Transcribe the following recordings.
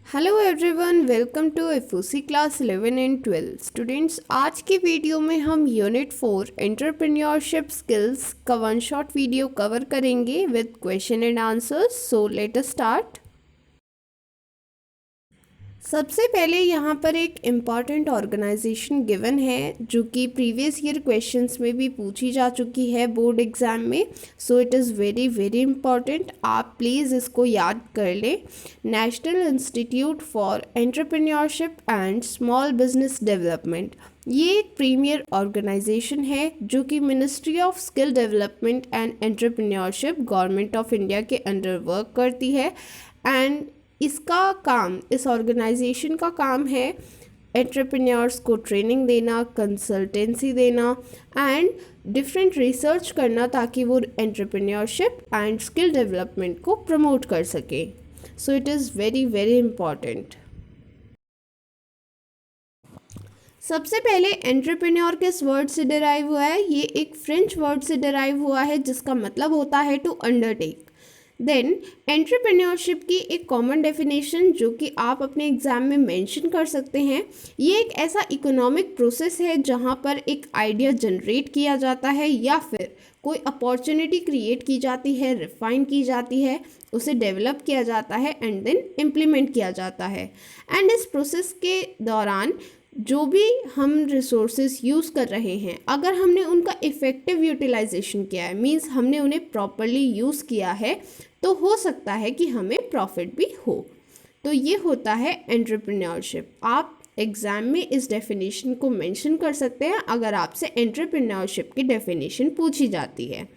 Hello everyone, welcome to FOC class 11 and 12 students. आज की video में हम यूनिट 4 एंटरप्रेन्योरशिप स्किल्स का वन शॉट वीडियो कवर करेंगे with question and answers. So let us start. सबसे पहले यहाँ पर एक इम्पॉर्टेंट ऑर्गेनाइजेशन गिवन है जो कि प्रीवियस ईयर क्वेश्चंस में भी पूछी जा चुकी है बोर्ड एग्ज़ाम में। सो it is very very important, आप प्लीज़ इसको याद कर लें। National institute for entrepreneurship and small business development, ये एक प्रीमियर ऑर्गेनाइजेशन है जो कि ministry of skill development and entrepreneurship government of India के अंडर वर्क करती है। एंड इसका काम, इस ऑर्गेनाइजेशन का काम है एंटरप्रेन्योर्स को ट्रेनिंग देना, कंसल्टेंसी देना एंड डिफरेंट रिसर्च करना ताकि वो एंटरप्रेन्योरशिप एंड स्किल डेवलपमेंट को प्रमोट कर सके। सो it is very very important. सबसे पहले एंटरप्रेन्योर किस वर्ड से डिराइव हुआ है? ये एक फ्रेंच वर्ड से डिराइव हुआ है जिसका मतलब होता है टू अंडरटेक। देन एंटरप्रेन्योरशिप की एक कॉमन डेफिनेशन जो कि आप अपने एग्ज़ाम में मेंशन कर सकते हैं, ये एक ऐसा इकोनॉमिक प्रोसेस है जहाँ पर एक आइडिया जनरेट किया जाता है या फिर कोई अपॉर्चुनिटी क्रिएट की जाती है, रिफाइन की जाती है, उसे डेवलप किया जाता है एंड देन इम्प्लीमेंट किया जाता है। एंड इस प्रोसेस के दौरान जो भी हम रिसोर्सेज यूज़ कर रहे हैं, अगर हमने उनका इफ़ेक्टिव यूटिलाइजेशन किया है, मींस हमने उन्हें प्रॉपरली यूज़ किया है, तो हो सकता है कि हमें प्रॉफिट भी हो। तो ये होता है एंटरप्रेन्योरशिप। आप एग्ज़ाम में इस डेफिनेशन को मेंशन कर सकते हैं अगर आपसे एंटरप्रेन्योरशिप की डेफिनेशन पूछी जाती है।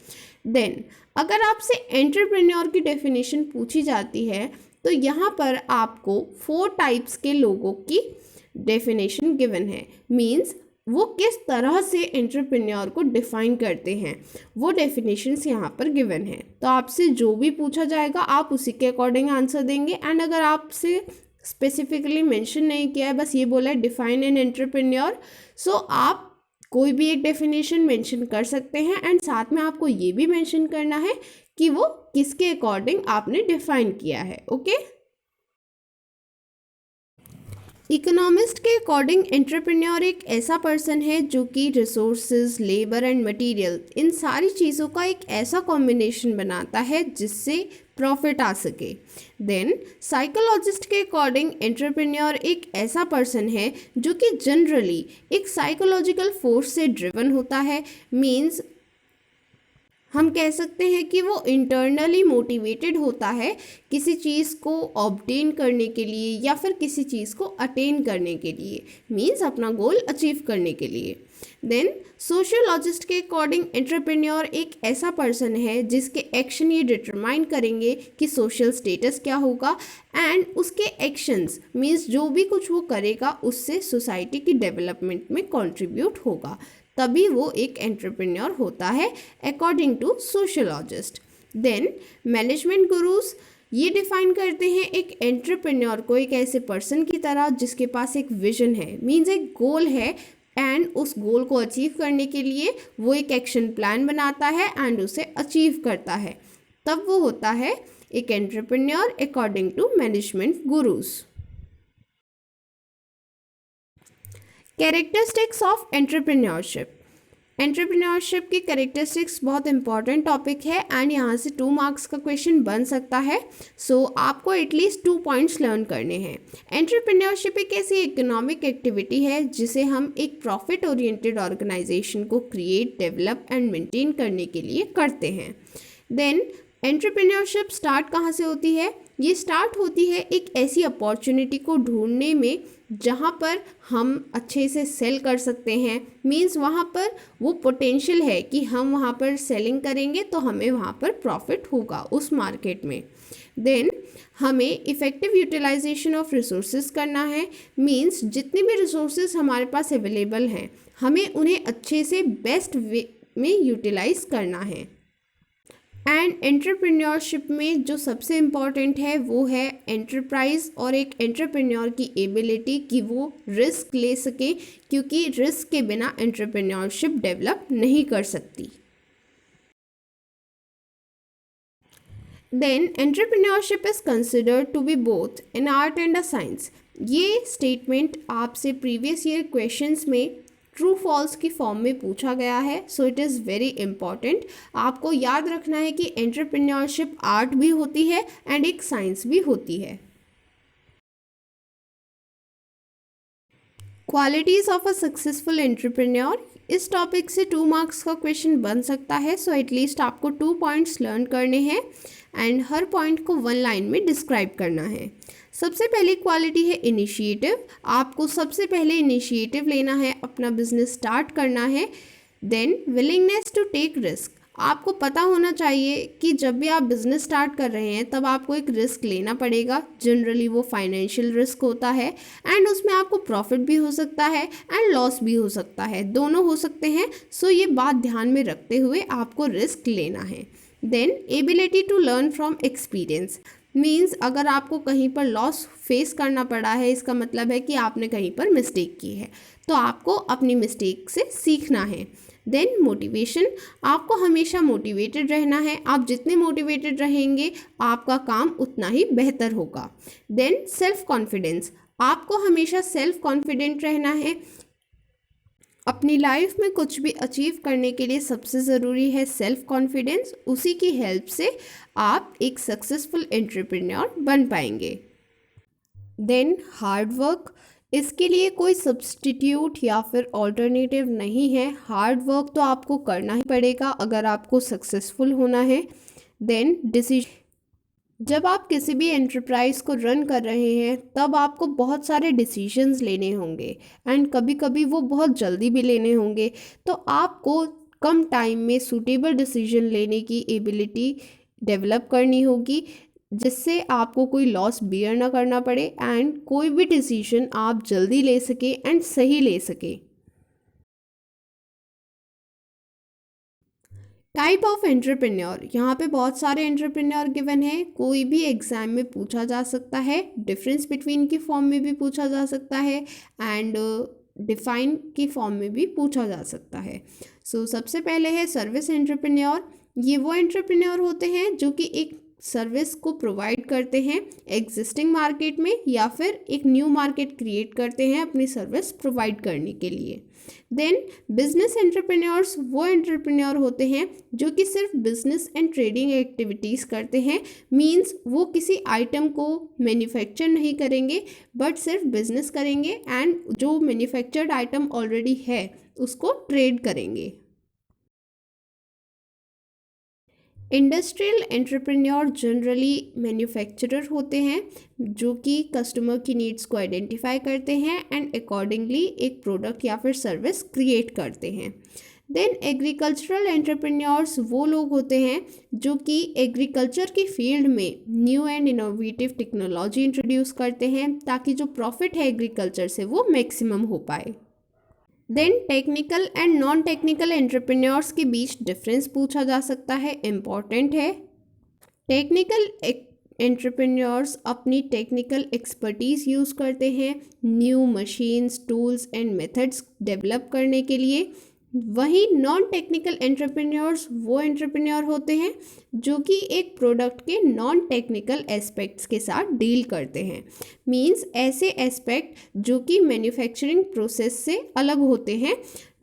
देन अगर आपसे एंटरप्रेन्योर की डेफिनेशन पूछी जाती है तो यहाँ पर आपको 4 टाइप्स के लोगों की डेफिनेशन गिवन है, मींस वो किस तरह से एंटरप्रेन्योर को डिफाइन करते हैं, वो डेफिनेशंस यहाँ पर गिवन है। तो आपसे जो भी पूछा जाएगा आप उसी के अकॉर्डिंग आंसर देंगे। एंड अगर आपसे स्पेसिफिकली मेंशन नहीं किया है, बस ये बोला है डिफाइन एन एंटरप्रेन्योर, सो आप कोई भी एक डेफिनेशन मेंशन कर सकते हैं एंड साथ में आपको ये भी मेंशन करना है कि वो किसके अकॉर्डिंग आपने डिफाइन किया है। ओके, इकोनॉमिस्ट के अकॉर्डिंग एंटरप्रेन्योर एक ऐसा पर्सन है जो कि रिसोर्सेज, लेबर एंड मटेरियल, इन सारी चीज़ों का एक ऐसा कॉम्बिनेशन बनाता है जिससे प्रॉफिट आ सके। देन साइकोलॉजिस्ट के अकॉर्डिंग एंटरप्रेन्योर एक ऐसा पर्सन है जो कि जनरली एक साइकोलॉजिकल फोर्स से ड्रिवन होता है, मीन्स हम कह सकते हैं कि वो इंटरनली मोटिवेटेड होता है किसी चीज़ को ऑब्टेन करने के लिए या फिर किसी चीज़ को अटेन करने के लिए, मीन्स अपना गोल अचीव करने के लिए। देन सोशियोलॉजिस्ट के अकॉर्डिंग एंटरप्रेन्योर एक ऐसा पर्सन है जिसके एक्शन ये डिटरमाइन करेंगे कि सोशल स्टेटस क्या होगा एंड उसके एक्शंस मीन्स जो भी कुछ वो करेगा उससे सोसाइटी की डेवलपमेंट में कंट्रीब्यूट होगा, तभी वो एक एंटरप्रेन्योर होता है according to sociologist. Then management gurus ये डिफाइन करते हैं एक एंटरप्रेन्योर को एक ऐसे पर्सन की तरह जिसके पास एक विजन है, मीन्स एक गोल है एंड उस गोल को अचीव करने के लिए वो एक एक्शन प्लान बनाता है एंड उसे अचीव करता है, तब वो होता है एक entrepreneur according to management gurus. Characteristics of entrepreneurship, entrepreneurship की कैरेक्टरिस्टिक्स बहुत इंपॉर्टेंट टॉपिक है एंड यहाँ से 2 मार्क्स का क्वेश्चन बन सकता है। सो आपको एटलीस्ट 2 पॉइंट्स लर्न करने हैं। एंटरप्रेन्योरशिप एक ऐसी इकोनॉमिक एक्टिविटी है जिसे हम एक प्रॉफिट ओरिएंटेड ऑर्गेनाइजेशन को क्रिएट, डेवलप एंड मेंटेन करने के लिए करते हैं। देन एंटरप्रेन्योरशिप स्टार्ट कहाँ से होती है? ये स्टार्ट होती है एक ऐसी अपॉर्चुनिटी को ढूंढने में जहाँ पर हम अच्छे से सेल कर सकते हैं, मींस वहाँ पर वो पोटेंशियल है कि हम वहाँ पर सेलिंग करेंगे तो हमें वहाँ पर प्रॉफिट होगा उस मार्केट में। देन हमें इफ़ेक्टिव यूटिलाइजेशन ऑफ रिसोर्सेज करना है, मींस जितने भी रिसोर्सेज हमारे पास अवेलेबल हैं हमें उन्हें अच्छे से बेस्ट वे में यूटिलाइज करना है। एंड एंटरप्रेन्योरशिप में जो सबसे इम्पॉर्टेंट है वो है एंटरप्राइज और एक एंटरप्रेन्योर की एबिलिटी कि वो रिस्क ले सके, क्योंकि रिस्क के बिना एंटरप्रेन्योरशिप डेवलप नहीं कर सकती। Then entrepreneurship is considered to be both an art and a science. ये स्टेटमेंट आपसे प्रीवियस ईयर क्वेश्चंस में ट्रू फॉल्स की फॉर्म में पूछा गया है, so it is very important. आपको याद रखना है कि एंटरप्रेन्योरशिप आर्ट भी होती है एंड एक साइंस भी होती है। Qualities of a successful entrepreneur, इस टॉपिक से 2 मार्क्स का क्वेश्चन बन सकता है, सो एटलीस्ट आपको 2 पॉइंट्स लर्न करने हैं एंड हर पॉइंट को 1 लाइन में डिस्क्राइब करना है। सबसे पहली क्वालिटी है इनिशिएटिव। आपको सबसे पहले इनिशिएटिव लेना है, अपना बिजनेस स्टार्ट करना है। Then willingness to take risk. आपको पता होना चाहिए कि जब भी आप बिज़नेस स्टार्ट कर रहे हैं तब आपको एक रिस्क लेना पड़ेगा। जनरली वो फाइनेंशियल रिस्क होता है एंड उसमें आपको प्रॉफिट भी हो सकता है एंड लॉस भी हो सकता है, दोनों हो सकते हैं। सो ये बात ध्यान में रखते हुए आपको रिस्क लेना है। Then ability to learn from experience, means अगर आपको कहीं पर लॉस फेस करना पड़ा है, इसका मतलब है कि आपने कहीं पर मिस्टेक की है, तो आपको अपनी मिस्टेक से सीखना है। देन मोटिवेशन, आपको हमेशा मोटिवेटेड रहना है। आप जितने मोटिवेटेड रहेंगे आपका काम उतना ही बेहतर होगा। देन सेल्फ कॉन्फिडेंस, आपको हमेशा सेल्फ कॉन्फिडेंट रहना है। अपनी लाइफ में कुछ भी अचीव करने के लिए सबसे ज़रूरी है सेल्फ कॉन्फिडेंस। उसी की हेल्प से आप एक सक्सेसफुल एंटरप्रेन्योर बन पाएंगे। देन हार्ड वर्क, इसके लिए कोई सब्स्टिट्यूट या फिर ऑल्टरनेटिव नहीं है। हार्ड वर्क तो आपको करना ही पड़ेगा अगर आपको सक्सेसफुल होना है। देन डिसीजन, जब आप किसी भी एंटरप्राइज को रन कर रहे हैं तब आपको बहुत सारे डिसीजंस लेने होंगे एंड कभी कभी वो बहुत जल्दी भी लेने होंगे, तो आपको कम टाइम में सूटेबल डिसीजन लेने की एबिलिटी डेवलप करनी होगी, जिससे आपको कोई लॉस बियर ना करना पड़े एंड कोई भी डिसीजन आप जल्दी ले सके एंड सही ले सके। टाइप ऑफ एंटरप्रेन्योर, यहाँ पे बहुत सारे एंटरप्रेन्योर गिवन है, कोई भी एग्जाम में पूछा जा सकता है। डिफरेंस बिटवीन की फॉर्म में भी पूछा जा सकता है एंड डिफाइन की फॉर्म में भी पूछा जा सकता है। सो सबसे पहले है सर्विस एंटरप्रेन्योर। ये वो एंटरप्रेन्योर होते हैं जो कि एक सर्विस को प्रोवाइड करते हैं एग्जिस्टिंग मार्केट में या फिर एक न्यू मार्केट क्रिएट करते हैं अपनी सर्विस प्रोवाइड करने के लिए। देन बिजनेस एंटरप्रेन्योर्स वो एंटरप्रेन्योर होते हैं जो कि सिर्फ बिजनेस एंड ट्रेडिंग एक्टिविटीज़ करते हैं। मींस वो किसी आइटम को मैन्युफैक्चर नहीं करेंगे बट सिर्फ बिजनेस करेंगे एंड जो मैन्युफैक्चर्ड आइटम ऑलरेडी है उसको ट्रेड करेंगे। इंडस्ट्रियल एंटरप्रेन्योर जनरली मैन्युफैक्चरर होते हैं जो कि कस्टमर की नीड्स को आइडेंटिफाई करते हैं एंड अकॉर्डिंगली एक प्रोडक्ट या फिर सर्विस क्रिएट करते हैं। देन एग्रीकल्चरल एंटरप्रेन्योर्स वो लोग होते हैं जो कि एग्रीकल्चर की फील्ड में new and innovative technology introduce करते हैं ताकि जो प्रॉफिट है एग्रीकल्चर से वो मैक्सिमम हो पाए। Then technical and non technical entrepreneurs के बीच डिफरेंस पूछा जा सकता है, इम्पॉर्टेंट है। टेक्निकल एंटरप्रेन्योर्स अपनी टेक्निकल एक्सपर्टीज़ यूज़ करते हैं new machines, tools and methods develop करने के लिए। वहीं नॉन टेक्निकल एंटरप्रेन्योर्स वो एंटरप्रेन्योर होते हैं जो कि एक प्रोडक्ट के नॉन टेक्निकल एस्पेक्ट्स के साथ डील करते हैं। मींस ऐसे एस्पेक्ट जो कि मैन्युफैक्चरिंग प्रोसेस से अलग होते हैं,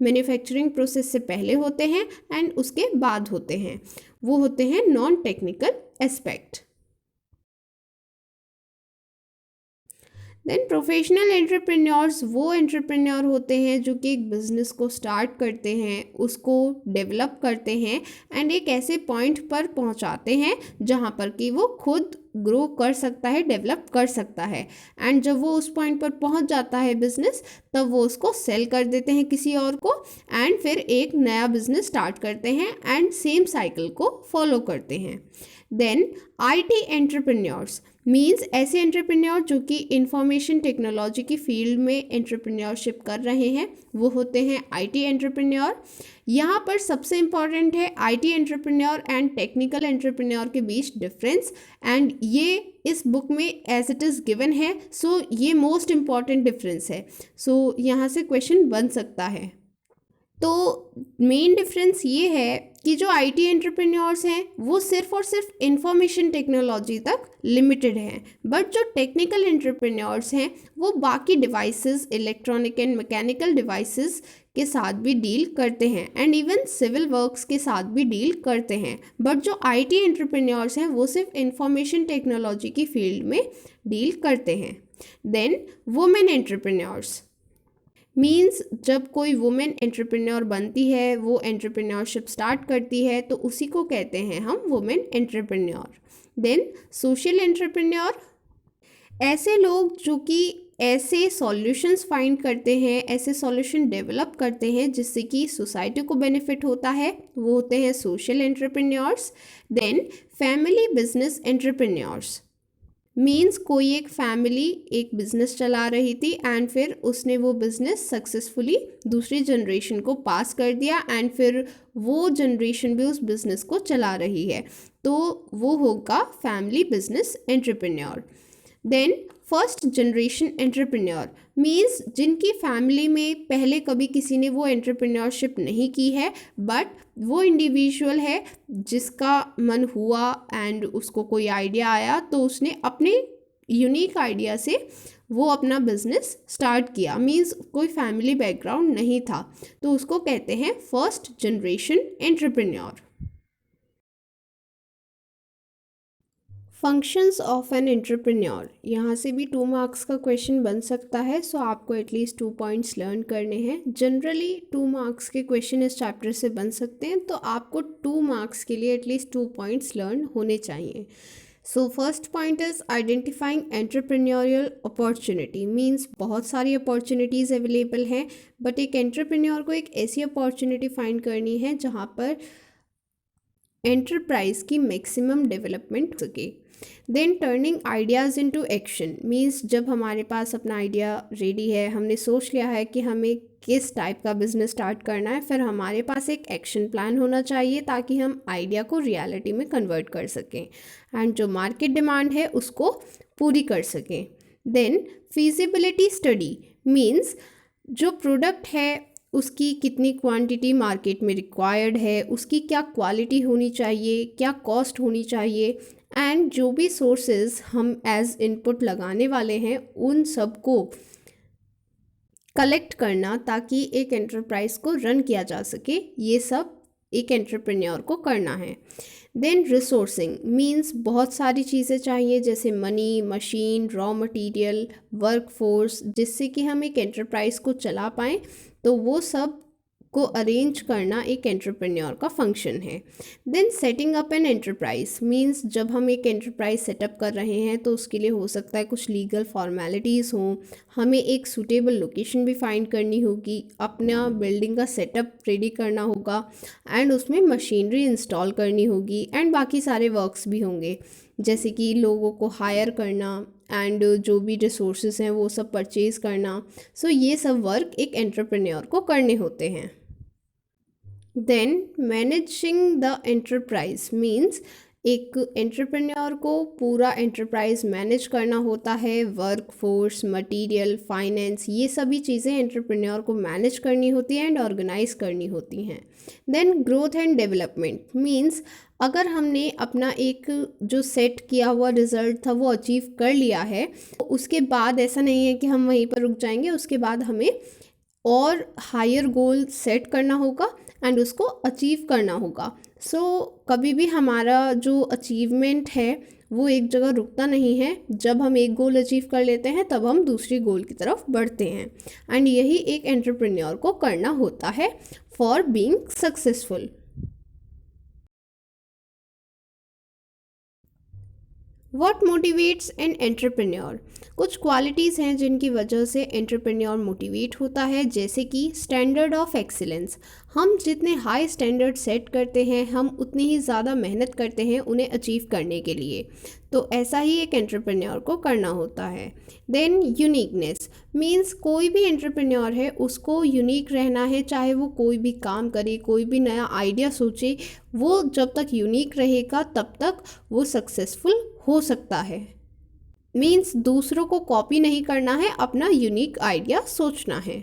मैन्युफैक्चरिंग प्रोसेस से पहले होते हैं एंड उसके बाद होते हैं, वो होते हैं non technical aspect. Then professional entrepreneurs वो एंटरप्रेन्योर होते हैं जो कि एक बिज़नेस को स्टार्ट करते हैं, उसको डेवलप करते हैं एंड एक ऐसे पॉइंट पर पहुंचाते हैं जहां पर कि वो खुद ग्रो कर सकता है, डेवलप कर सकता है एंड जब वो उस पॉइंट पर पहुंच जाता है बिजनेस, तब वो उसको सेल कर देते हैं किसी और को एंड फिर एक नया बिजनेस स्टार्ट करते हैं एंड सेम साइकिल को फॉलो करते हैं। देन आईटी एंटरप्रेन्योर्स मींस ऐसे एंटरप्रेन्योर जो कि इंफॉर्मेशन टेक्नोलॉजी की फील्ड में एंटरप्रेन्योरशिप कर रहे हैं, वो होते हैं आईटी एंटरप्रेन्योर। यहाँ पर सबसे इम्पॉर्टेंट है IT entrepreneur and technical entrepreneur के बीच डिफरेंस एंड ये इस बुक में एज इट इज़ गिवन है, सो ये मोस्ट इम्पॉर्टेंट डिफरेंस है। सो यहाँ से क्वेश्चन बन सकता है। तो मेन डिफरेंस ये है कि जो आईटी एंटरप्रेन्योर्स हैं वो सिर्फ और सिर्फ इंफॉर्मेशन टेक्नोलॉजी तक लिमिटेड हैं, बट जो टेक्निकल एंटरप्रेन्योर्स हैं वो बाकी devices, electronic and mechanical devices के साथ भी डील करते हैं एंड इवन सिविल वर्क्स के साथ भी डील करते हैं। बट जो आईटी एंटरप्रेन्योर्स हैं वो सिर्फ इंफॉर्मेशन टेक्नोलॉजी की फील्ड में डील करते हैं। देन वुमेन एंटरप्रेन्योर्स मीन्स जब कोई वुमेन एंटरप्रेन्योर बनती है, वो एंटरप्रेन्योरशिप स्टार्ट करती है, तो उसी को कहते हैं हम women entrepreneur. Then social entrepreneur, ऐसे लोग जो कि ऐसे सॉल्यूशंस फाइंड करते हैं, ऐसे सॉल्यूशन डेवलप करते हैं जिससे कि सोसाइटी को बेनिफिट होता है, वो होते हैं social entrepreneurs. Then family business entrepreneurs means कोई एक फैमिली एक बिजनेस चला रही थी एंड फिर उसने वो बिजनेस सक्सेसफुली दूसरी जनरेशन को पास कर दिया एंड फिर वो जनरेशन भी उस बिजनेस को चला रही है, तो वो होगा family business entrepreneur. Then first generation entrepreneur means जिनकी फैमिली में पहले कभी किसी ने वो एंटरप्रेन्योरशिप नहीं की है, बट वो इंडिविजुअल है जिसका मन हुआ एंड उसको कोई आइडिया आया तो उसने अपने यूनिक आइडिया से वो अपना बिजनेस स्टार्ट किया। मीन्स कोई फैमिली बैकग्राउंड नहीं था, तो उसको कहते हैं first generation entrepreneur. Functions of an entrepreneur, यहाँ से भी 2 मार्क्स का क्वेश्चन बन सकता है, सो आपको एटलीस्ट 2 पॉइंट्स लर्न करने हैं। जनरली 2 मार्क्स के क्वेश्चन इस चैप्टर से बन सकते हैं, तो आपको 2 मार्क्स के लिए एटलीस्ट 2 पॉइंट्स लर्न होने चाहिए। So first point is identifying entrepreneurial opportunity means बहुत सारी अपॉर्चुनिटीज़ अवेलेबल हैं, बट एक एंटरप्रेन्योर को एक ऐसी अपॉर्चुनिटी फाइंड करनी है जहाँ पर एंटरप्राइज की मैक्सिमम डेवलपमेंट हो सके। Then turning ideas into action means जब हमारे पास अपना आइडिया रेडी है, हमने सोच लिया है कि हमें किस टाइप का बिजनेस स्टार्ट करना है, फिर हमारे पास एक एक्शन प्लान होना चाहिए ताकि हम आइडिया को रियलिटी में कन्वर्ट कर सकें एंड जो मार्केट डिमांड है उसको पूरी कर सकें। देन फिजिबिलिटी स्टडी मीन्स जो प्रोडक्ट है उसकी कितनी क्वांटिटी मार्केट में रिक्वायर्ड है, उसकी क्या क्वालिटी होनी चाहिए, क्या कॉस्ट होनी चाहिए एंड जो भी सोर्सेज हम एज इनपुट लगाने वाले हैं उन सब को कलेक्ट करना ताकि एक एंटरप्राइज को रन किया जा सके, ये सब एक एंटरप्रेन्योर को करना है। देन रिसोर्सिंग मीन्स बहुत सारी चीज़ें चाहिए जैसे money, machine, raw material, work force, जिससे कि हम एक एंटरप्राइज को चला पाएँ, तो वो सब को अरेंज करना एक एंटरप्रेन्योर का फंक्शन है। Then setting up an enterprise means जब हम एक एंटरप्राइज सेटअप कर रहे हैं तो उसके लिए हो सकता है कुछ लीगल फॉर्मेलिटीज़ हों, हमें एक सूटेबल लोकेशन भी फाइंड करनी होगी, अपना बिल्डिंग का सेटअप रेडी करना होगा एंड उसमें मशीनरी इंस्टॉल करनी होगी एंड बाकी सारे वर्क्स भी होंगे जैसे कि लोगों को हायर करना एंड जो भी रिसोर्सेज हैं वो सब परचेज़ करना। सो ये सब वर्क एक एंटरप्रेन्योर को करने होते हैं। Then managing the enterprise means एक एंटरप्रेन्योर को पूरा एंटरप्राइज मैनेज करना होता है, वर्क फोर्स, मटेरियल, फाइनेंस, ये सभी चीज़ें एंटरप्रेन्योर को मैनेज करनी होती हैं एंड ऑर्गेनाइज करनी होती हैं। Then growth and development means अगर हमने अपना एक जो सेट किया हुआ रिजल्ट था वो अचीव कर लिया है, तो उसके बाद ऐसा नहीं है कि हम वहीं पर रुक जाएंगे, उसके बाद हमें और हायर गोल सेट करना होगा एंड उसको अचीव करना होगा। सो कभी भी हमारा जो अचीवमेंट है वो एक जगह रुकता नहीं है, जब हम एक गोल अचीव कर लेते हैं तब हम दूसरी गोल की तरफ बढ़ते हैं एंड यही एक एंटरप्रेन्योर को करना होता है for being successful. What motivates an entrepreneur, कुछ क्वालिटीज़ हैं जिनकी वजह से एंटरप्रेन्योर मोटिवेट होता है, जैसे कि स्टैंडर्ड ऑफ एक्सीलेंस। हम जितने हाई स्टैंडर्ड सेट करते हैं हम उतनी ही ज़्यादा मेहनत करते हैं उन्हें अचीव करने के लिए, तो ऐसा ही एक एंटरप्रेन्योर को करना होता है। देन यूनिकनेस मीन्स कोई भी एंटरप्रेन्योर है उसको यूनिक रहना है, चाहे वो कोई भी काम करे, कोई भी नया आइडिया सोचे, वो जब तक यूनिक रहेगा तब तक वो सक्सेसफुल हो सकता है। मीन्स दूसरों को कॉपी नहीं करना है, अपना यूनिक आइडिया सोचना है।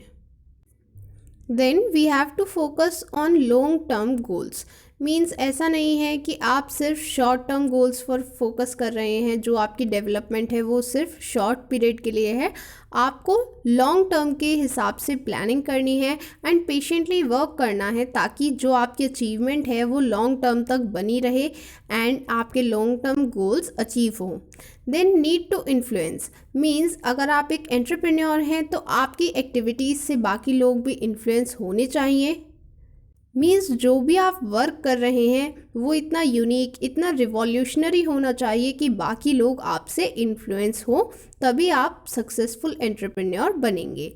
Then we have to focus on long term goals. Means ऐसा नहीं है कि आप सिर्फ शॉर्ट टर्म गोल्स पर फोकस कर रहे हैं, जो आपकी डेवलपमेंट है वो सिर्फ शॉर्ट पीरियड के लिए है। आपको लॉन्ग टर्म के हिसाब से प्लानिंग करनी है एंड पेशेंटली वर्क करना है, ताकि जो आपकी अचीवमेंट है वो लॉन्ग टर्म तक बनी रहे एंड आपके लॉन्ग टर्म गोल्स अचीव हों। Then need to influence. Means अगर आप एक एंटरप्रेन्योर हैं तो आपकी एक्टिविटीज़ से बाकी लोग भी इन्फ्लुएंस होने चाहिए। मीन्स जो भी आप वर्क कर रहे हैं वो इतना यूनिक, इतना रिवॉल्यूशनरी होना चाहिए कि बाकी लोग आपसे इन्फ्लुएंस हो, तभी आप सक्सेसफुल एंटरप्रेन्योर बनेंगे।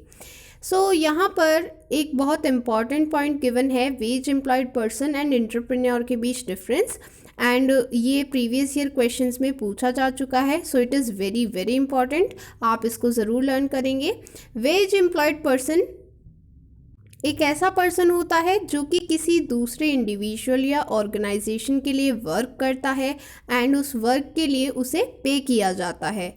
सो यहाँ पर एक बहुत इंपॉर्टेंट पॉइंट गिवन है, wage employed person and entrepreneur के बीच डिफरेंस, एंड ये प्रीवियस ईयर क्वेश्चंस में पूछा जा चुका है। So it is very very important, आप इसको ज़रूर लर्न करेंगे। वेज एम्प्लॉयड पर्सन एक ऐसा पर्सन होता है जो कि किसी दूसरे इंडिविजुअल या ऑर्गेनाइजेशन के लिए वर्क करता है एंड उस वर्क के लिए उसे पे किया जाता है,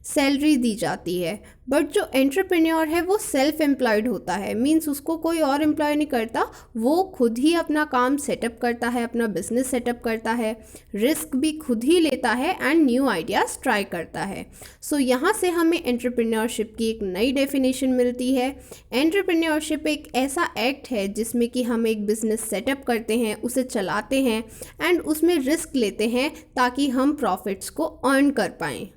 सैलरी दी जाती है। बट जो एंटरप्रेन्योर है वो सेल्फ एम्प्लॉयड होता है। मीन्स उसको कोई और एम्प्लॉय नहीं करता, वो खुद ही अपना काम सेटअप करता है, अपना बिजनेस सेटअप करता है, रिस्क भी खुद ही लेता है एंड न्यू आइडियाज़ ट्राई करता है। सो यहाँ से हमें एंटरप्रेन्योरशिप की एक नई डेफिनेशन मिलती है। एंटरप्रेन्योरशिप एक ऐसा एक्ट है जिसमें कि हम एक बिजनेस सेटअप करते हैं, उसे चलाते हैं एंड उसमें रिस्क लेते हैं ताकि हम प्रॉफिट्स को अर्न कर पाएँ।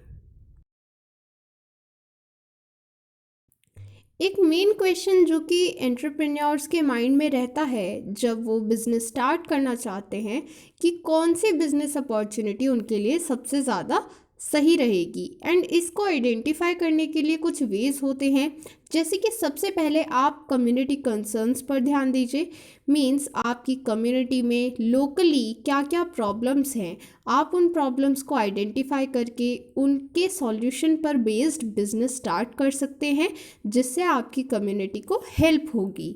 एक मेन क्वेश्चन जो कि एंटरप्रेन्योर्स के माइंड में रहता है जब वो बिज़नेस स्टार्ट करना चाहते हैं, कि कौन सी बिज़नेस अपॉर्चुनिटी उनके लिए सबसे ज़्यादा सही रहेगी। एंड इसको आइडेंटिफाई करने के लिए कुछ वेज होते हैं, जैसे कि सबसे पहले आप कम्युनिटी कंसर्न्स पर ध्यान दीजिए। मीन्स आपकी कम्युनिटी में लोकली क्या क्या प्रॉब्लम्स हैं, आप उन प्रॉब्लम्स को आइडेंटिफाई करके उनके सॉल्यूशन पर बेस्ड बिजनेस स्टार्ट कर सकते हैं, जिससे आपकी कम्युनिटी को हेल्प होगी।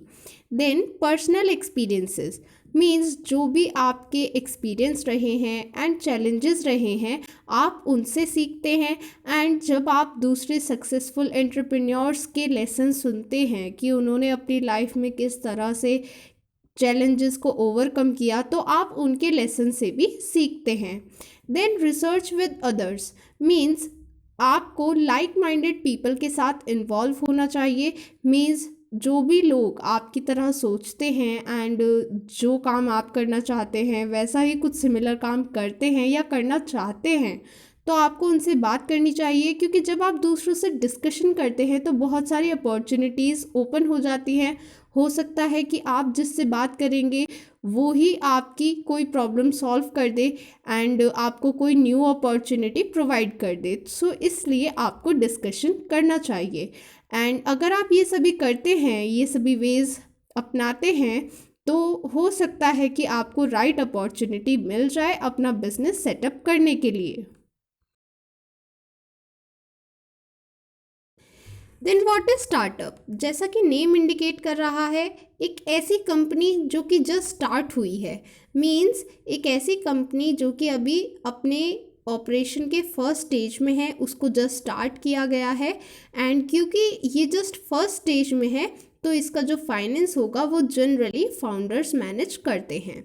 Then personal experiences. मीन्स जो भी आपके एक्सपीरियंस रहे हैं एंड चैलेंजेस रहे हैं, आप उनसे सीखते हैं। एंड जब आप दूसरे सक्सेसफुल एंटरप्रेन्योर्स के लेसन सुनते हैं कि उन्होंने अपनी लाइफ में किस तरह से चैलेंजेस को ओवरकम किया, तो आप उनके लेसन से भी सीखते हैं। Then research with others. Means आपको लाइक माइंडेड पीपल के साथ इन्वॉल्व होना चाहिए। मीन्स जो भी लोग आपकी तरह सोचते हैं एंड जो काम आप करना चाहते हैं वैसा ही कुछ सिमिलर काम करते हैं या करना चाहते हैं, तो आपको उनसे बात करनी चाहिए, क्योंकि जब आप दूसरों से डिस्कशन करते हैं तो बहुत सारी अपॉर्चुनिटीज़ ओपन हो जाती हैं। हो सकता है कि आप जिससे बात करेंगे वो ही आपकी कोई प्रॉब्लम सॉल्व कर दे एंड आपको कोई न्यू अपॉर्चुनिटी प्रोवाइड कर दे। सो इसलिए आपको डिस्कशन करना चाहिए। एंड अगर आप ये सभी करते हैं, ये सभी वेज अपनाते हैं, तो हो सकता है कि आपको राइट अपॉर्चुनिटी मिल जाए अपना बिजनेस सेटअप करने के लिए। Then what is startup? जैसा कि नेम इंडिकेट कर रहा है, एक ऐसी कंपनी जो कि जस्ट स्टार्ट हुई है। मीन्स एक ऐसी कंपनी जो कि अभी अपने ऑपरेशन के फर्स्ट स्टेज में है, उसको जस्ट स्टार्ट किया गया है। एंड क्योंकि ये जस्ट फर्स्ट स्टेज में है, तो इसका जो फाइनेंस होगा वो जनरली फाउंडर्स मैनेज करते हैं।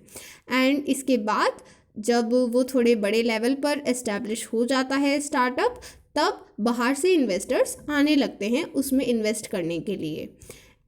एंड इसके बाद जब वो थोड़े बड़े लेवल पर एस्टैब्लिश हो जाता है स्टार्टअप, तब बाहर से इन्वेस्टर्स आने लगते हैं उसमें इन्वेस्ट करने के लिए।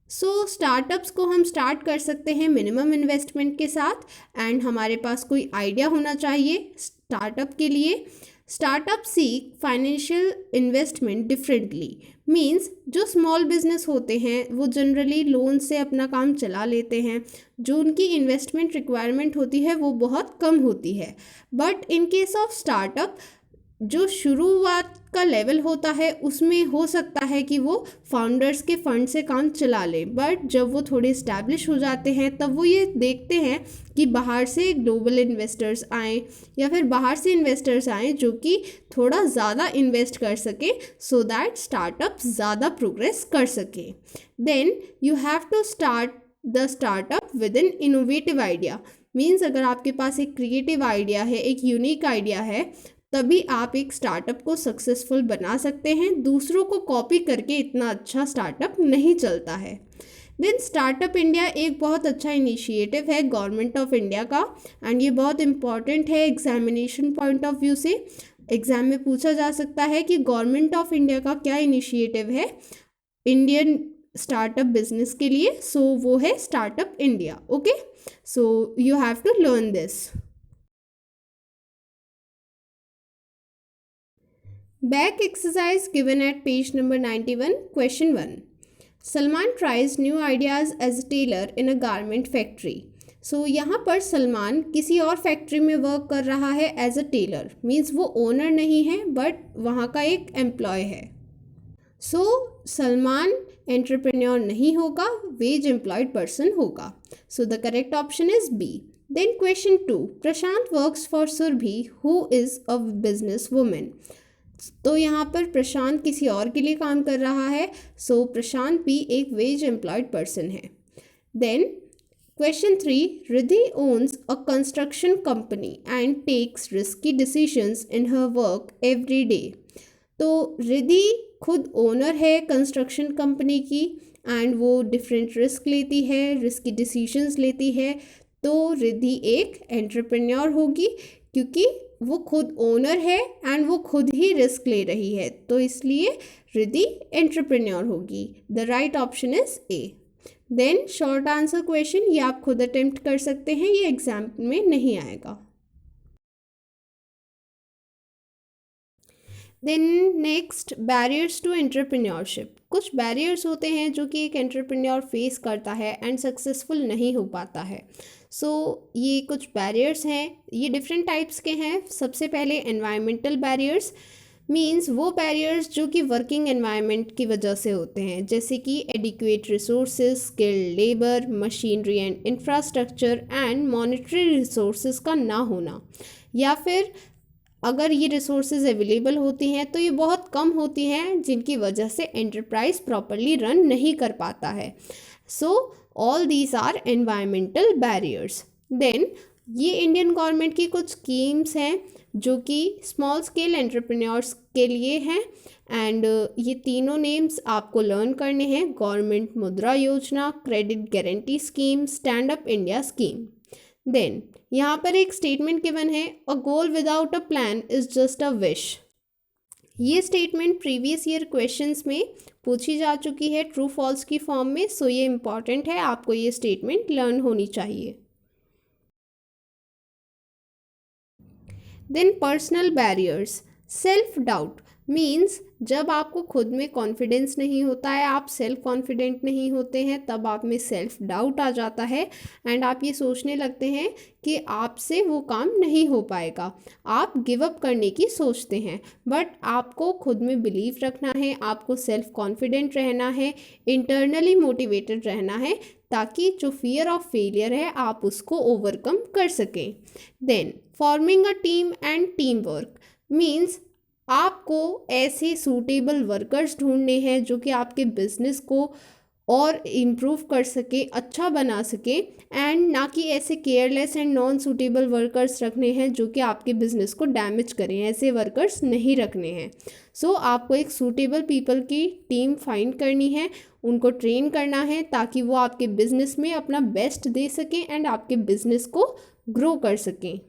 सो स्टार्टअप्स को हम स्टार्ट कर सकते हैं मिनिमम इन्वेस्टमेंट के साथ, एंड हमारे पास कोई आइडिया होना चाहिए स्टार्टअप के लिए। Startup seek financial investment differently. Means जो स्मॉल बिजनेस होते हैं वो जनरली लोन से अपना काम चला लेते हैं, जो उनकी इन्वेस्टमेंट रिक्वायरमेंट होती है वो बहुत कम होती है। But in case of startup जो शुरुआत का लेवल होता है उसमें हो सकता है कि वो फाउंडर्स के फंड से काम चला ले, बट जब वो थोड़े इस्टेब्लिश हो जाते हैं तब वो ये देखते हैं कि बाहर से ग्लोबल इन्वेस्टर्स आएँ या फिर बाहर से इन्वेस्टर्स आएँ जो कि थोड़ा ज़्यादा इन्वेस्ट कर सके, सो दैट स्टार्टअप ज़्यादा प्रोग्रेस कर सके। Then you have to start the startup with an innovative idea. Means अगर आपके पास एक क्रिएटिव आइडिया है, एक यूनिक आइडिया है, तभी आप एक स्टार्टअप को सक्सेसफुल बना सकते हैं। दूसरों को कॉपी करके इतना अच्छा स्टार्टअप नहीं चलता है। देन स्टार्टअप इंडिया एक बहुत अच्छा इनिशिएटिव है गवर्नमेंट ऑफ इंडिया का, एंड ये बहुत इंपॉर्टेंट है एग्जामिनेशन पॉइंट ऑफ व्यू से। एग्जाम में पूछा जा सकता है कि गवर्नमेंट ऑफ इंडिया का क्या इनिशिएटिव है इंडियन स्टार्टअप बिजनेस के लिए, सो वो है startup India. Okay, so you have to learn this. Back exercise given at page number 91, question 1. Salman tries new ideas as a tailor in a garment factory. So यहाँ पर सलमान किसी और factory में work कर रहा है एज अ टेलर, मीन्स वो owner नहीं है बट वहाँ का एक एम्प्लॉय है। सो सलमान एंटरप्रेन्योर नहीं होगा, वेज एम्प्लॉयड पर्सन होगा। So the correct option is B. Then question 2, Prashant works for Surabhi who is a business woman. तो यहाँ पर प्रशांत किसी और के लिए काम कर रहा है, सो प्रशांत भी एक वेज एम्प्लॉयड पर्सन है। Then question 3, Riddhi owns a construction company and takes risky decisions in her work every day. तो रिद्धि खुद ओनर है कंस्ट्रक्शन कंपनी की एंड वो डिफरेंट रिस्क लेती है, रिस्की डिसीजंस लेती है। तो रिद्धि एक एंटरप्रेन्योर होगी क्योंकि वो खुद ओनर है एंड वो खुद ही रिस्क ले रही है, तो इसलिए रिद्धि एंटरप्रेन्योर होगी। The right option is A. Then short answer question, ये आप खुद अटेम्प्ट कर सकते हैं, ये एग्जाम में नहीं आएगा। Then next, barriers to entrepreneurship. कुछ बैरियर्स होते हैं जो कि एक एंटरप्रेन्योर फेस करता है एंड सक्सेसफुल नहीं हो पाता है। सो ये कुछ बैरियर्स हैं, ये डिफरेंट टाइप्स के हैं। सबसे पहले एनवायरमेंटल बैरियर्स, मीन्स वो बैरियर्स जो कि वर्किंग एनवायरनमेंट की वजह से होते हैं, जैसे कि adequate resources, skilled labour, machinery and infrastructure and monetary resources का ना होना, या फिर अगर ये रिसोर्सेज अवेलेबल होती हैं तो ये बहुत कम होती हैं जिनकी वजह से एंटरप्राइज प्रॉपरली रन नहीं कर पाता है। So all these are environmental barriers. Then ये इंडियन गवर्नमेंट की कुछ स्कीम्स हैं जो कि स्मॉल स्केल एंटरप्रेन्योर्स के लिए हैं, एंड ये तीनों नेम्स आपको लर्न करने हैं: government Mudra Yojana, credit guarantee scheme, stand up India scheme. Then यहाँ पर एक स्टेटमेंट गिवन है, a goal without a plan is just a wish. ये स्टेटमेंट प्रीवियस ईयर क्वेश्चंस में पूछी जा चुकी है ट्रू फॉल्स की फॉर्म में, सो ये इम्पॉर्टेंट है, आपको ये स्टेटमेंट लर्न होनी चाहिए। Then personal barriers, self doubt means जब आपको खुद में कॉन्फिडेंस नहीं होता है, आप सेल्फ कॉन्फिडेंट नहीं होते हैं, तब आप में सेल्फ डाउट आ जाता है एंड आप ये सोचने लगते हैं कि आपसे वो काम नहीं हो पाएगा, आप गिव अप करने की सोचते हैं। बट आपको खुद में बिलीव रखना है, आपको सेल्फ कॉन्फिडेंट रहना है, इंटरनली मोटिवेटेड रहना है, ताकि जो फियर ऑफ फेलियर है आप उसको ओवरकम कर सकें। Then forming a team and team work means आपको ऐसे सूटेबल वर्कर्स ढूंढने हैं जो कि आपके बिजनेस को और इम्प्रूव कर सके, अच्छा बना सके, एंड ना कि ऐसे careless and non suitable workers रखने हैं जो कि आपके बिजनेस को डैमेज करें, ऐसे वर्कर्स नहीं रखने हैं। सो आपको एक सूटेबल पीपल की टीम फाइंड करनी है, उनको ट्रेन करना है ताकि वो आपके बिजनेस में अपना बेस्ट दे सकें एंड आपके बिजनेस को ग्रो कर सकें।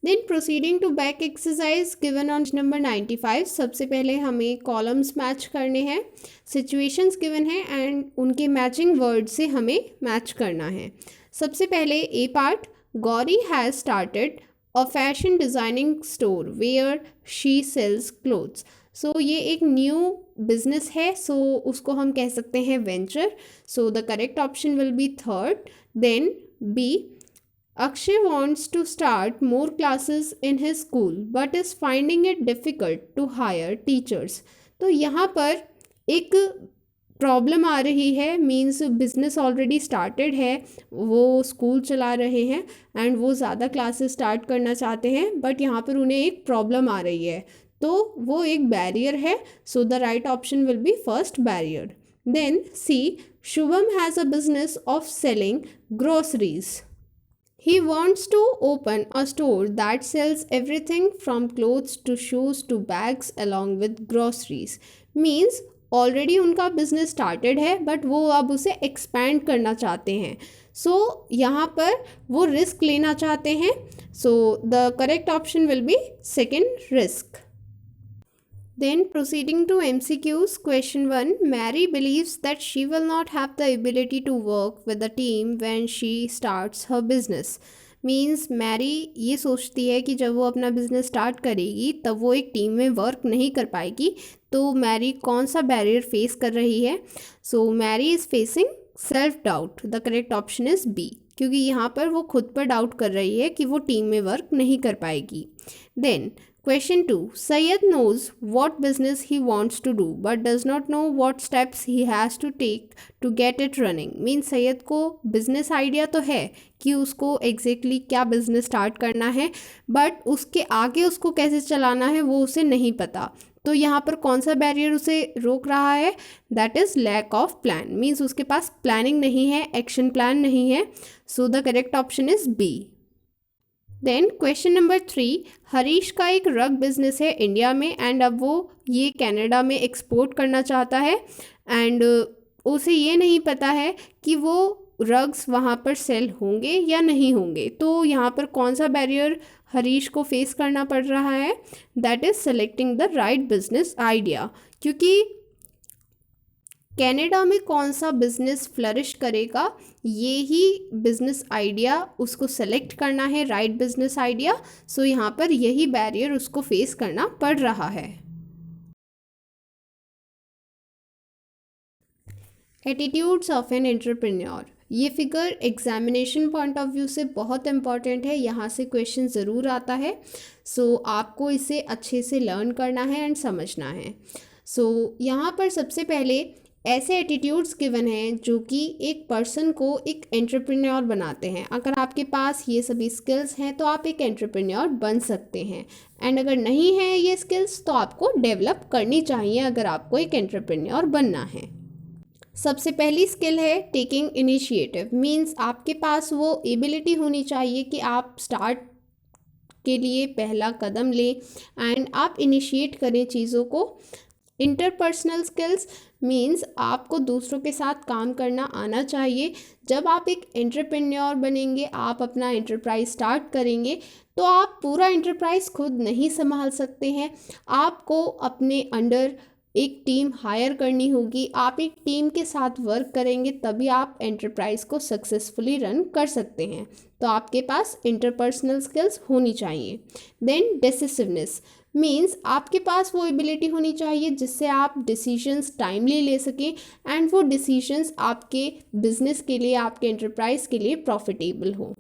Then proceeding to back exercise given on number 95, सबसे पहले हमें कॉलम्स मैच करने हैं, सिचुएशंस गिवन है एंड उनके मैचिंग वर्ड से हमें मैच करना है। सबसे पहले A part, Gauri has started a fashion designing store where she sells clothes. So ये एक न्यू बिजनेस है, सो उसको हम कह सकते हैं venture, so the correct option will be third. Then B, Akshay wants to start more classes in his school but is finding it difficult to hire teachers. तो यहाँ पर एक प्रॉब्लम आ रही है, मीन्स बिजनेस ऑलरेडी स्टार्टेड है, वो school चला रहे हैं एंड वो ज़्यादा क्लासेस स्टार्ट करना चाहते हैं, बट यहाँ पर उन्हें एक प्रॉब्लम आ रही है, तो वो एक बैरियर है। So the right option will be first barrier. Then C, Shubham has a business of selling groceries. He wants to open a store that sells everything from clothes to shoes to bags along with groceries. Means already उनका business started है but वो अब उसे expand करना चाहते हैं। So यहाँ पर वो रिस्क लेना चाहते हैं। सो the correct option will B second, risk. Then proceeding to MCQs, question 1, Mary believes that she will not have the ability to work with a team when she starts her business. Means Mary ये सोचती है कि जब वो अपना business start करेगी तब वो एक टीम में वर्क नहीं कर पाएगी। तो मैरी कौन सा बैरियर फेस कर रही है? So Mary is facing self doubt. The correct option is B, क्योंकि यहाँ पर वो खुद पर डाउट कर रही है कि वो टीम में वर्क नहीं कर पाएगी। Then Question 2, Syed knows what business he wants to do but does not know what steps he has to take to get it running. Means Syed को बिजनेस आइडिया तो है कि उसको exactly क्या बिजनेस स्टार्ट करना है, बट उसके आगे उसको कैसे चलाना है वो उसे नहीं पता। तो यहाँ पर कौन सा बैरियर उसे रोक रहा है? That is lack of plan. Means उसके पास प्लानिंग नहीं है, एक्शन प्लान नहीं है। So the correct option is B. Then question number 3, Harish का एक रग बिजनेस है इंडिया में एंड अब वो ये कनाडा में एक्सपोर्ट करना चाहता है एंड उसे ये नहीं पता है कि वो रग्स वहाँ पर सेल होंगे या नहीं होंगे। तो यहाँ पर कौन सा बैरियर हरीश को फेस करना पड़ रहा है? That is selecting the right business idea. क्योंकि कनाडा में कौन सा बिजनेस फ्लरिश करेगा, ये ही बिजनेस आइडिया उसको सेलेक्ट करना है, राइट बिजनेस आइडिया। सो यहाँ पर यही बैरियर उसको फेस करना पड़ रहा है। एटीट्यूड्स ऑफ एन एंटरप्रेन्योर, ये figure examination point of view से बहुत इंपॉर्टेंट है, यहाँ से क्वेश्चन ज़रूर आता है। सो आपको इसे अच्छे से लर्न करना है एंड समझना है। सो यहाँ पर सबसे पहले ऐसे एटीट्यूड्स गिवन हैं जो कि एक पर्सन को एक एंटरप्रेन्योर बनाते हैं। अगर आपके पास ये सभी स्किल्स हैं तो आप एक एंटरप्रेन्योर बन सकते हैं, एंड अगर नहीं है ये स्किल्स तो आपको डेवलप करनी चाहिए अगर आपको एक एंटरप्रेन्योर बनना है। सबसे पहली स्किल है टेकिंग इनिशिएटिव। मीन्स आपके पास वो एबिलिटी होनी चाहिए कि आप स्टार्ट के लिए पहला कदम लें एंड आप इनिशिएट करें चीज़ों को। इंटरपर्सनल स्किल्स मीन्स आपको दूसरों के साथ काम करना आना चाहिए। जब आप एक एंटरप्रेन्योर बनेंगे, आप अपना एंटरप्राइज स्टार्ट करेंगे तो आप पूरा एंटरप्राइज खुद नहीं संभाल सकते हैं, आपको अपने अंडर एक टीम हायर करनी होगी। आप एक टीम के साथ वर्क करेंगे तभी आप एंटरप्राइज को सक्सेसफुली रन कर सकते हैं। तो आपके पास इंटरपर्सनल स्किल्स होनी चाहिए। देन डिसिसिवनेस मीन्स आपके पास वो एबिलिटी होनी चाहिए जिससे आप डिसीजंस टाइमली ले सकें एंड वो डिसीजंस आपके बिजनेस के लिए, आपके एंटरप्राइज के लिए प्रॉफिटेबल हो।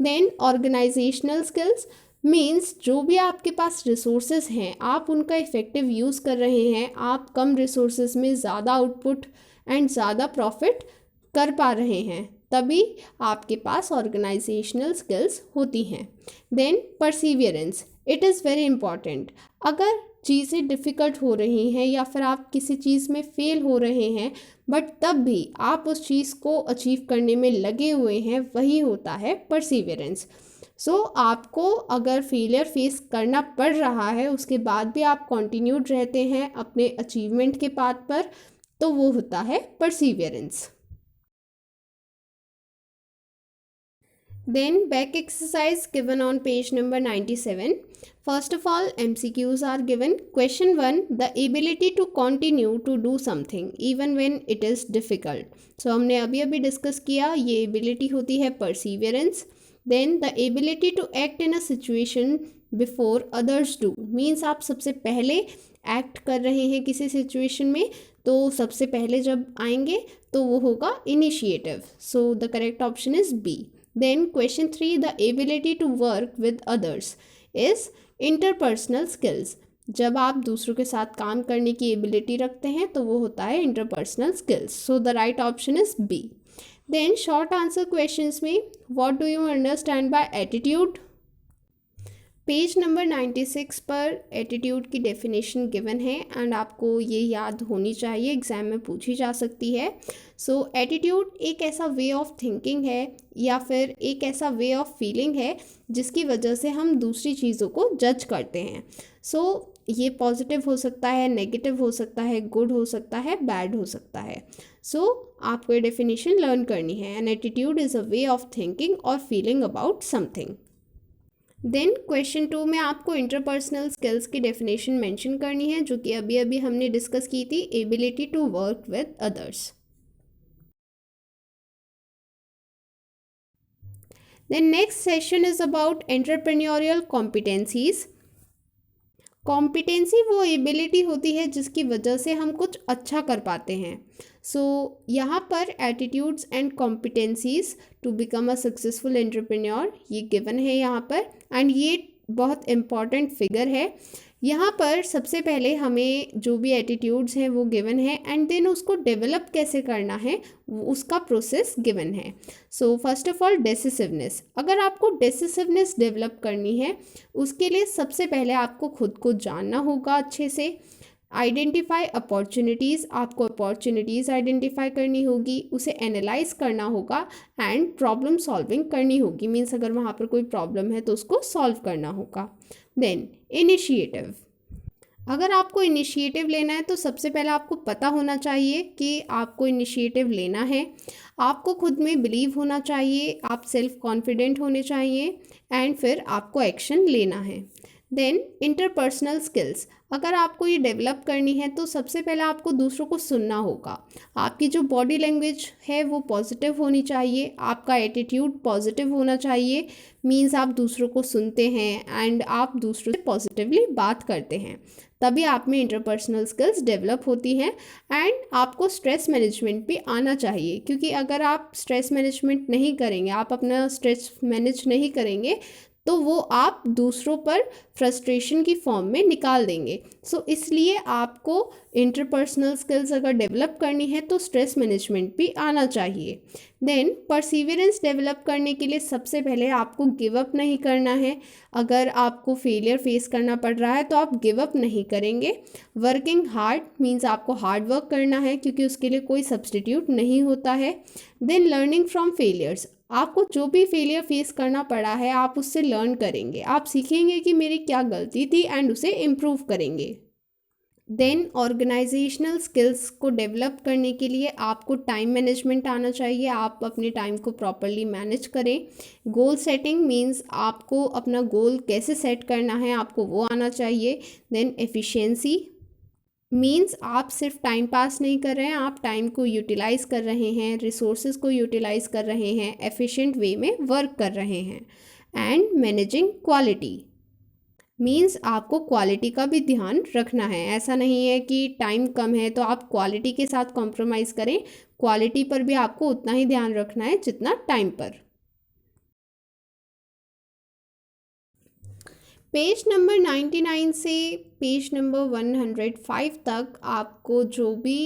देन ऑर्गेनाइजेशनल स्किल्स मीन्स जो भी आपके पास रिसोर्सेज हैं आप उनका इफ़ेक्टिव यूज़ कर रहे हैं, आप कम रिसोर्सेज में ज़्यादा आउटपुट एंड ज़्यादा प्रॉफिट कर पा रहे हैं, तभी आपके पास ऑर्गेनाइजेशनल स्किल्स होती हैं। Then perseverance, it is very important. अगर चीज़ें डिफ़िकल्ट हो रही हैं या फिर आप किसी चीज़ में फ़ेल हो रहे हैं बट तब भी आप उस चीज़ को अचीव करने में लगे हुए हैं, वही होता है परसिवियरेंस। सो आपको अगर फेलियर फेस करना पड़ रहा है उसके बाद भी आप कॉन्टिन्यूड रहते हैं अपने अचीवमेंट के पाथ पर, तो वो होता है Perseverance. Then back exercise given on page number 97. First of all, MCQs are given. Question 1, the ability to continue to do something even when it is difficult. So हमने अभी अभी डिस्कस किया, ये ability होती है perseverance. Then the ability to act in a situation before others do. Means आप सबसे पहले act कर रहे हैं किसी situation में, तो सबसे पहले जब आएंगे तो वो होगा initiative. So the correct option is B. Then question 3, the ability to work with others is interpersonal skills. जब आप दूसरों के साथ काम करने की एबिलिटी रखते हैं तो वो होता है interpersonal skills. So the right option is B. Then short answer questions में what do you understand by attitude? Page number 96 पर एटीट्यूड की डेफिनेशन गिवन है एंड आपको ये याद होनी चाहिए, एग्ज़ाम में पूछी जा सकती है। सो एटीट्यूड एक ऐसा वे ऑफ थिंकिंग है या फिर एक ऐसा वे ऑफ फीलिंग है जिसकी वजह से हम दूसरी चीज़ों को जज करते हैं। सो ये पॉजिटिव हो सकता है, नेगेटिव हो सकता है, गुड हो सकता है, बैड हो सकता है। सो आपको ये डेफिनेशन लर्न करनी है। An attitude is a way of thinking और feeling about something. Then question 2 में आपको इंटरपर्सनल स्किल्स की डेफिनेशन मेंशन करनी है, जो कि अभी अभी हमने डिस्कस की थी, ability to work with others. Then next session is about entrepreneurial competencies. Competency वो एबिलिटी होती है जिसकी वजह से हम कुछ अच्छा कर पाते हैं। सो यहाँ पर attitudes and competencies to become a successful entrepreneur ये गिवन है यहाँ पर, एंड ये बहुत इम्पॉर्टेंट फिगर है। यहाँ पर सबसे पहले हमें जो भी एटीट्यूड्स हैं वो गिवन है एंड देन उसको डेवलप कैसे करना है उसका प्रोसेस गिवन है। So first of all decisiveness, अगर आपको डिसिसिवनेस डेवलप करनी है उसके लिए सबसे पहले आपको खुद को जानना होगा अच्छे से। आइडेंटिफाई अपॉर्चुनिटीज़, आपको अपॉर्चुनिटीज़ आइडेंटिफाई करनी होगी, उसे एनालाइज करना होगा एंड प्रॉब्लम सॉल्विंग करनी होगी। मीन्स अगर वहाँ पर कोई प्रॉब्लम है तो उसको सॉल्व करना होगा। देन इनिशिएटिव, अगर आपको इनिशिएटिव लेना है तो सबसे पहले आपको पता होना चाहिए कि आपको इनिशिएटिव लेना है। आपको खुद में बिलीव होना चाहिए, आप सेल्फ कॉन्फिडेंट होने चाहिए एंड फिर आपको एक्शन लेना है। देन इंटरपर्सनल स्किल्स, अगर आपको ये डेवलप करनी है तो सबसे पहले आपको दूसरों को सुनना होगा। आपकी जो बॉडी लैंग्वेज है वो पॉजिटिव होनी चाहिए, आपका एटीट्यूड पॉजिटिव होना चाहिए। मीन्स आप दूसरों को सुनते हैं एंड आप दूसरों से पॉजिटिवली बात करते हैं, तभी आप में इंटरपर्सनल स्किल्स डेवलप होती हैं। एंड आपको स्ट्रेस मैनेजमेंट भी आना चाहिए, क्योंकि अगर आप स्ट्रेस मैनेजमेंट नहीं करेंगे, आप अपना स्ट्रेस मैनेज नहीं करेंगे तो वो आप दूसरों पर फ्रस्ट्रेशन की फॉर्म में निकाल देंगे। सो इसलिए आपको इंटरपर्सनल स्किल्स अगर डेवलप करनी है तो स्ट्रेस मैनेजमेंट भी आना चाहिए। देन परसीवरेंस डेवलप करने के लिए सबसे पहले आपको गिव अप नहीं करना है। अगर आपको फेलियर फेस करना पड़ रहा है तो आप गिव अप नहीं करेंगे। वर्किंग हार्ड मीन्स आपको हार्ड वर्क करना है, क्योंकि उसके लिए कोई सब्सटीट्यूट नहीं होता है। देन लर्निंग फ्रॉम फेलियर्स, आपको जो भी फेलियर फेस करना पड़ा है आप उससे लर्न करेंगे, आप सीखेंगे कि मेरी क्या गलती थी एंड उसे इम्प्रूव करेंगे। देन ऑर्गेनाइजेशनल स्किल्स को डेवलप करने के लिए आपको टाइम मैनेजमेंट आना चाहिए, आप अपने टाइम को प्रॉपरली मैनेज करें। गोल सेटिंग मीन्स आपको अपना गोल कैसे सेट करना है आपको वो आना चाहिए। देन एफिशिएंसी मीन्स आप सिर्फ टाइम पास नहीं कर रहे हैं, आप टाइम को यूटिलाइज़ कर रहे हैं, रिसोर्सेज को यूटिलाइज़ कर रहे हैं, एफिशिएंट वे में वर्क कर रहे हैं। एंड मैनेजिंग क्वालिटी मीन्स आपको क्वालिटी का भी ध्यान रखना है। ऐसा नहीं है कि टाइम कम है तो आप क्वालिटी के साथ कॉम्प्रोमाइज़ करें, क्वालिटी पर भी आपको उतना ही ध्यान रखना है जितना टाइम पर। पेज नंबर 99 से पेज नंबर 105 तक आपको जो भी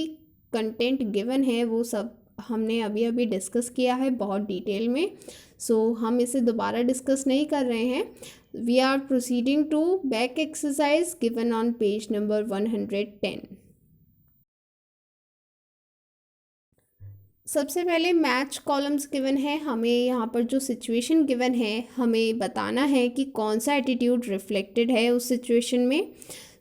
कंटेंट गिवन है वो सब हमने अभी अभी डिस्कस किया है बहुत डिटेल में। सो हम इसे दोबारा डिस्कस नहीं कर रहे हैं। We are proceeding to back exercise given on page number 110। सबसे पहले मैच कॉलम्स गिवन है, हमें यहाँ पर जो सिचुएशन गिवन है हमें बताना है कि कौन सा एटीट्यूड रिफ्लेक्टेड है उस सिचुएशन में।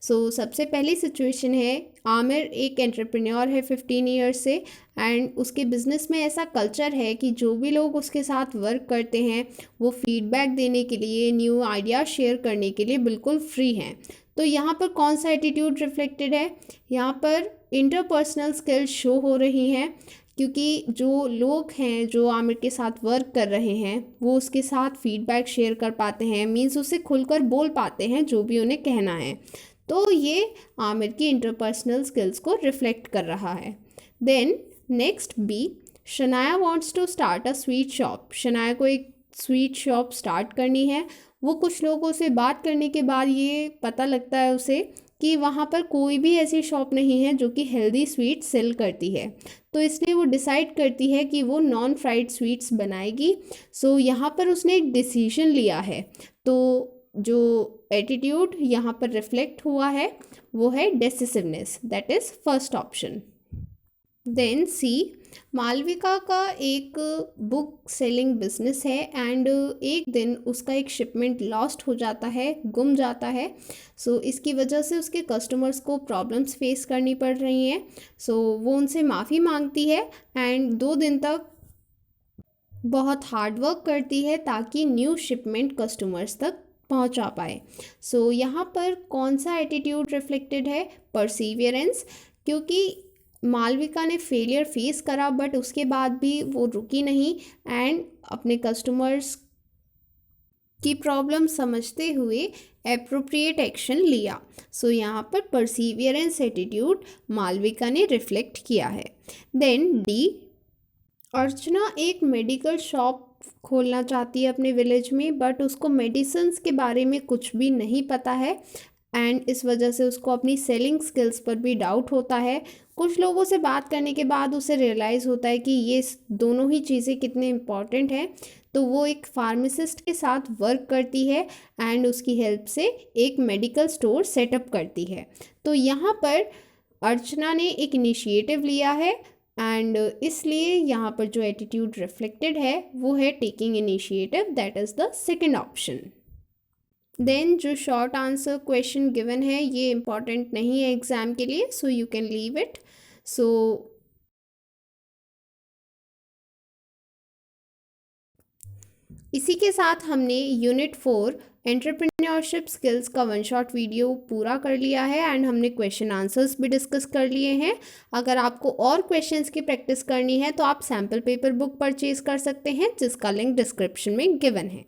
सबसे पहली सिचुएशन है, आमिर एक एंटरप्रेन्योर है 15 ईयर्स से एंड उसके बिज़नेस में ऐसा कल्चर है कि जो भी लोग उसके साथ वर्क करते हैं वो फीडबैक देने के लिए, न्यू आइडिया शेयर करने के लिए बिल्कुल फ्री हैं। तो यहाँ पर कौन सा एटीट्यूड रिफ्लेक्टेड है, यहाँ पर इंटरपर्सनल स्किल्स शो हो रही हैं, क्योंकि जो लोग हैं जो आमिर के साथ वर्क कर रहे हैं वो उसके साथ फीडबैक शेयर कर पाते हैं, मीन्स उसे खुलकर बोल पाते हैं जो भी उन्हें कहना है। तो ये आमिर की इंटरपर्सनल स्किल्स को रिफ्लेक्ट कर रहा है। Then next B, Shanaya wants to start a sweet shop. Shanaya को एक स्वीट शॉप स्टार्ट करनी है। वो कुछ लोगों से बात करने के बाद ये पता लगता है उसे कि वहाँ पर कोई भी ऐसी शॉप नहीं है जो कि हेल्दी स्वीट सेल करती है, तो इसलिए वो डिसाइड करती है कि वो नॉन फ्राइड स्वीट्स बनाएगी। यहाँ पर उसने एक डिसीजन लिया है। तो जो एटीट्यूड यहाँ पर रिफ्लेक्ट हुआ है वो है decisiveness, that is first option. Then C, Malvika का एक बुक सेलिंग बिजनेस है एंड एक दिन उसका एक शिपमेंट लॉस्ट हो जाता है, गुम जाता है। सो इसकी वजह से उसके कस्टमर्स को प्रॉब्लम्स फेस करनी पड़ रही हैं। सो वो उनसे माफ़ी मांगती है एंड 2 दिन तक बहुत हार्ड वर्क करती है ताकि न्यू शिपमेंट कस्टमर्स तक पहुंचा पाए। सो यहाँ पर कौन सा एटीट्यूड रिफ्लेक्टेड है? परसीवियरेंस, क्योंकि मालविका ने फेलियर फेस करा बट उसके बाद भी वो रुकी नहीं एंड अपने कस्टमर्स की प्रॉब्लम समझते हुए एप्रोप्रिएट एक्शन लिया। सो यहाँ पर परसीवियरेंस एटीट्यूड मालविका ने रिफ्लेक्ट किया है। देन डी, अर्चना एक मेडिकल शॉप खोलना चाहती है अपने विलेज में बट उसको मेडिसिन्स के बारे में कुछ भी नहीं पता है एंड इस वजह से उसको अपनी सेलिंग स्किल्स पर भी डाउट होता है। कुछ लोगों से बात करने के बाद उसे रियलाइज़ होता है कि ये दोनों ही चीज़ें कितने इम्पॉर्टेंट हैं। तो वो एक फार्मासिस्ट के साथ वर्क करती है एंड उसकी हेल्प से एक मेडिकल स्टोर सेटअप करती है। तो यहाँ पर अर्चना ने एक इनिशिएटिव लिया है एंड इसलिए यहाँ पर जो एटीट्यूड रिफ्लेक्टेड है वो है taking initiative, that is the second option. Then जो शॉर्ट आंसर क्वेश्चन गिवन है ये इम्पॉर्टेंट नहीं है एग्ज़ाम के लिए, so you can leave it. So इसी के साथ हमने यूनिट 4 एंटरप्रेन्योरशिप स्किल्स का 1 शॉट वीडियो पूरा कर लिया है एंड हमने क्वेश्चन आंसर्स भी डिस्कस कर लिए हैं। अगर आपको और क्वेश्चंस की प्रैक्टिस करनी है तो आप सैम्पल पेपर बुक परचेज कर सकते हैं जिसका लिंक डिस्क्रिप्शन में गिवन है।